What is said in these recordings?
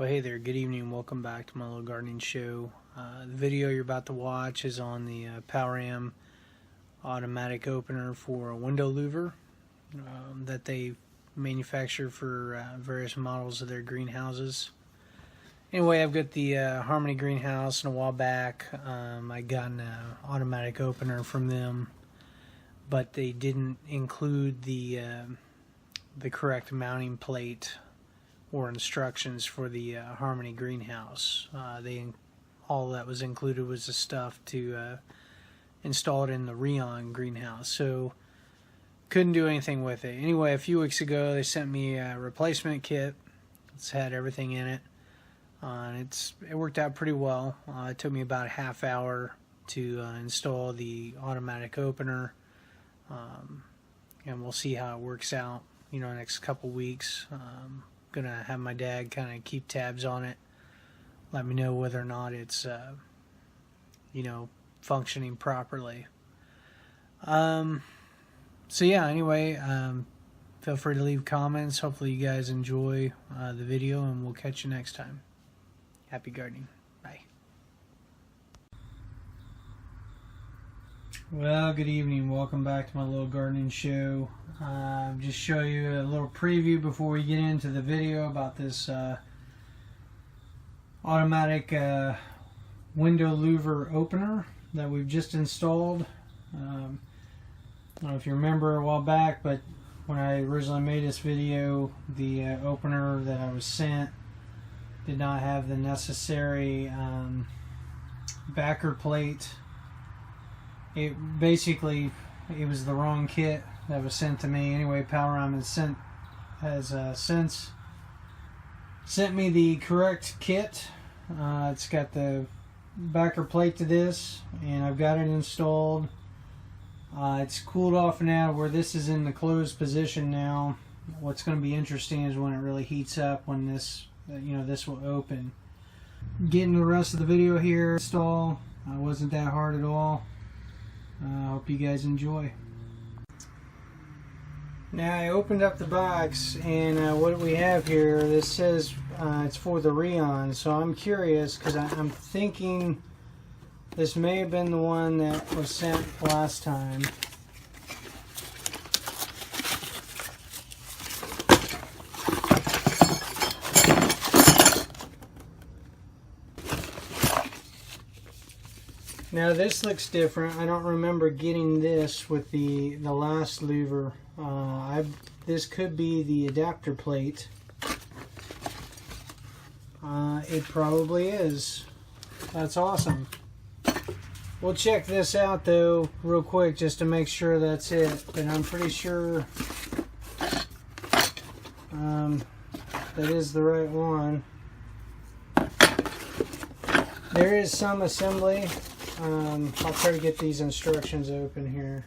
Well, hey there, good evening, welcome back to my little gardening show. The video you're about to watch is on the Palram automatic opener for a window louver that they manufacture for various models of their greenhouses. Anyway, I've got the Harmony greenhouse, and a while back I got an automatic opener from them, but they didn't include the correct mounting plate or instructions for the Harmony greenhouse. All that was included was the stuff to install it in the Rion greenhouse, so couldn't do anything with it. Anyway, a few weeks ago they sent me a replacement kit. It's had everything in it, and it worked out pretty well. It took me about a half hour to install the automatic opener, and we'll see how it works out, next couple weeks. Gonna have my dad kind of keep tabs on it, let me know whether or not it's functioning properly. So yeah, anyway, feel free to leave comments. Hopefully you guys enjoy the video, and we'll catch you next time. Happy gardening. Bye. Well, good evening, welcome back to my little gardening show. Just show you a little preview before we get into the video about this automatic window louver opener that we've just installed. I don't know if you remember a while back, but when I originally made this video, the opener that I was sent did not have the necessary backer plate. It was the wrong kit that was sent to me. Anyway, Palram has since sent me the correct kit. It's got the backer plate to this, and I've got it installed. It's cooled off now where this is in the closed position now. What's going to be interesting is when it really heats up, when this will open. Getting the rest of the video here. Install wasn't that hard at all. I hope you guys enjoy. Now I opened up the box, and what we have here, this says it's for the Rion, so I'm curious because I'm thinking this may have been the one that was sent last time. Now this looks different. I don't remember getting this with the last louver. This could be the adapter plate. It probably is. That's awesome. We'll check this out though real quick just to make sure that's it. But I'm pretty sure that is the right one. There is some assembly. I'll try to get these instructions open here.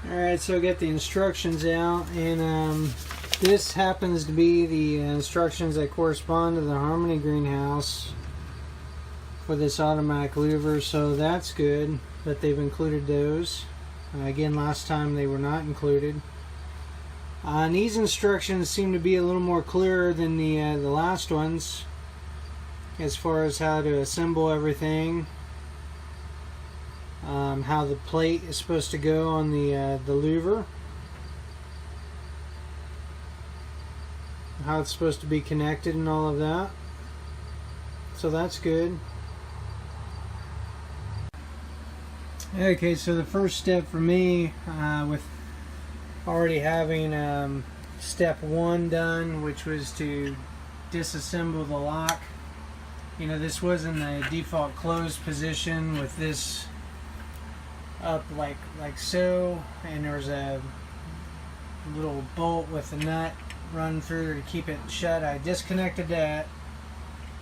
Alright, so get the instructions out, and this happens to be the instructions that correspond to the Harmony greenhouse for this automatic louver, so that's good that they've included those. Again, last time they were not included. And these instructions seem to be a little more clearer than the last ones as far as how to assemble everything, how the plate is supposed to go on the louver, how it's supposed to be connected and all of that. So that's good. Okay, so the first step for me with already having step one done, which was to disassemble the lock. This was in the default closed position with this up like so, and there's a little bolt with a nut run through to keep it shut. I disconnected that,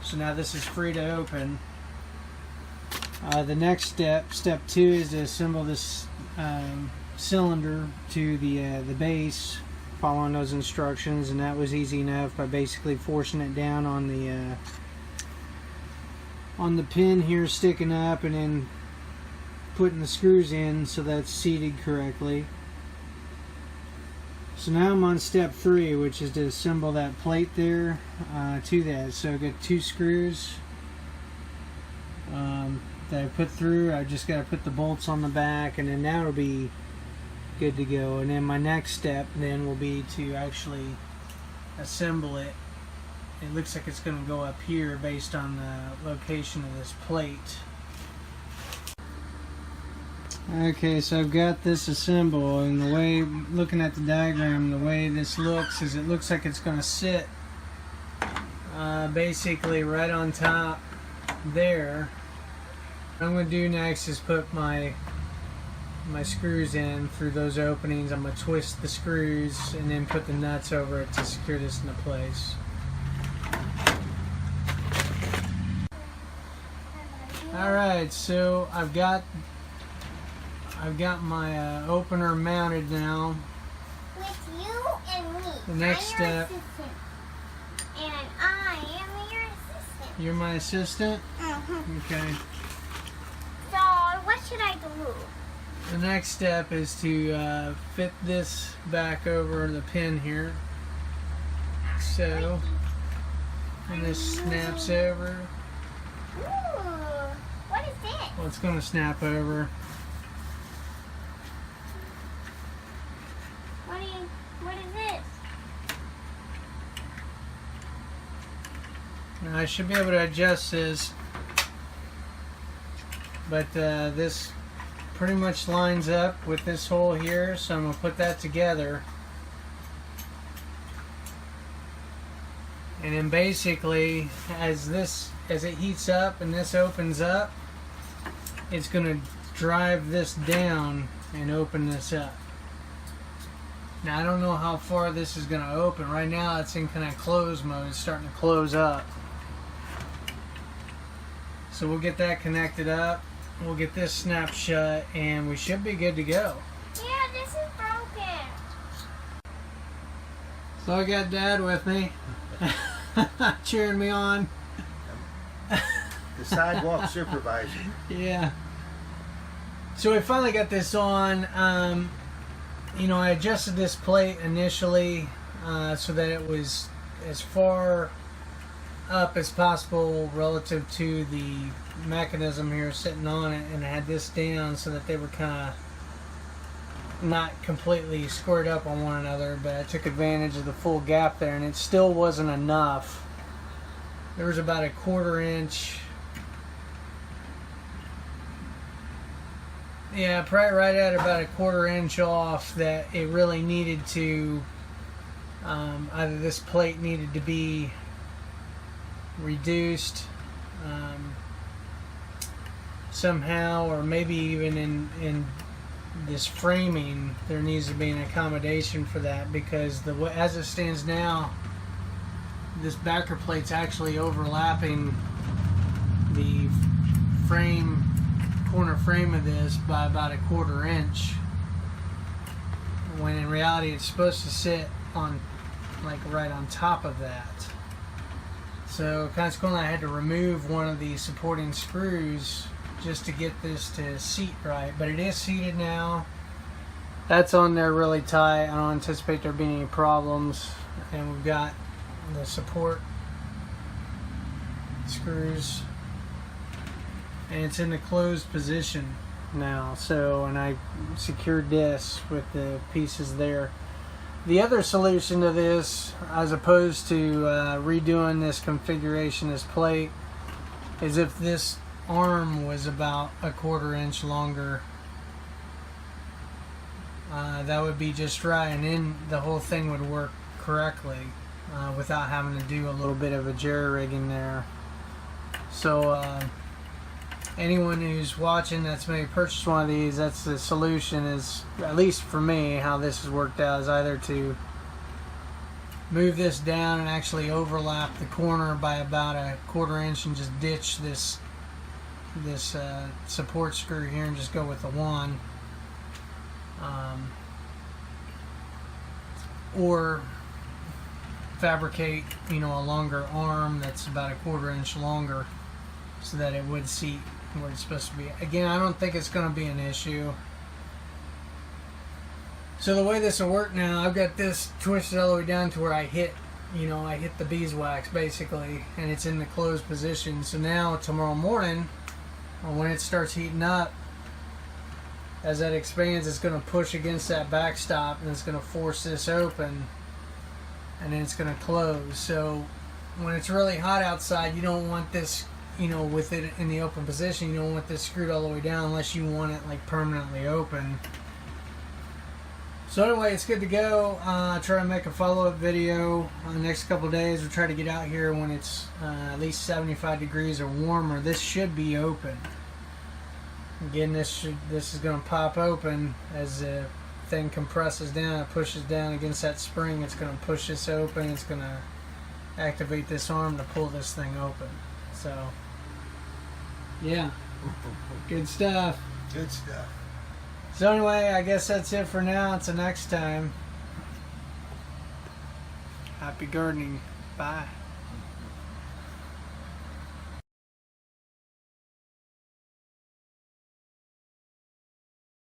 so now this is free to open. The next step two, is to assemble this cylinder to the base, following those instructions, and that was easy enough by basically forcing it down on the pin here sticking up, and then putting the screws in so that's seated correctly. So now I'm on step 3, which is to assemble that plate there to that. So I've got 2 screws that I put through. I just got to put the bolts on the back, and then that'll be good to go. And then my next step then will be to actually assemble it. It looks like it's going to go up here based on the location of this plate. Okay, so I've got this assembled, and the way, looking at the diagram, the way this looks is it looks like it's going to sit basically right on top there. What I'm going to do next is put my screws in through those openings. I'm going to twist the screws and then put the nuts over it to secure this into place. Alright, so I've got my opener mounted now. With you and me. The next step. And I am your assistant. You're my assistant? Okay. So, what should I do? The next step is to fit this back over the pin here. So, and this snaps over. Ooh, what is this? Well, it's going to snap over. What is this? Now, I should be able to adjust this, but this pretty much lines up with this hole here, so I'm going to put that together. And then basically, as it heats up and this opens up, it's going to drive this down and open this up. Now I don't know how far this is going to open. Right now it's in kind of close mode. It's starting to close up. So we'll get that connected up. We'll get this snapped shut, and we should be good to go. Yeah, this is broken. So I got Dad with me, cheering me on. The sidewalk supervisor. Yeah. So we finally got this on. You know, I adjusted this plate initially so that it was as far up as possible relative to the mechanism here sitting on it, and I had this down so that they were kind of not completely squared up on one another, but I took advantage of the full gap there, and it still wasn't enough. There was about a 1/4 inch. Yeah, probably right at about a 1/4 inch off that it really needed to, either this plate needed to be reduced somehow, or maybe even in this framing there needs to be an accommodation for that, because as it stands now, this backer plate's actually overlapping the corner frame of this by about a 1/4 inch, when in reality it's supposed to sit on, like, right on top of that. So consequently I had to remove one of the supporting screws just to get this to seat right, but it is seated now. That's on there really tight. I don't anticipate there being any problems, and we've got the support screws, and it's in the closed position now. So, and I secured this with the pieces there. The other solution to this, as opposed to redoing this configuration, this plate, is if this arm was about a 1/4 inch longer, that would be just right, and then the whole thing would work correctly without having to do a little bit of a jerry-rigging there. So anyone who's watching that's maybe purchased one of these, that's the solution, is, at least for me, how this has worked out, is either to move this down and actually overlap the corner by about a 1/4 inch and just ditch this support screw here and just go with the one, or fabricate, you know, a longer arm that's about a 1/4 inch longer so that it would seat where it's supposed to be. Again, I don't think it's going to be an issue. So the way this will work now, I've got this twisted all the way down to where I hit the beeswax basically, and it's in the closed position. So now tomorrow morning, when it starts heating up, as that expands, it's going to push against that backstop and it's going to force this open, and then it's going to close. So when it's really hot outside, you don't want this, with it in the open position, you don't want this screwed all the way down unless you want it like permanently open. So anyway, it's good to go. Try to make a follow-up video on the next couple of days. We'll try to get out here when it's at least 75 degrees or warmer. This should be open. Again, this is going to pop open as the thing compresses down. It pushes down against that spring. It's going to push this open. It's going to activate this arm to pull this thing open. So, yeah, good stuff. Good stuff. So anyway, I guess that's it for now. Until next time. Happy gardening. Bye.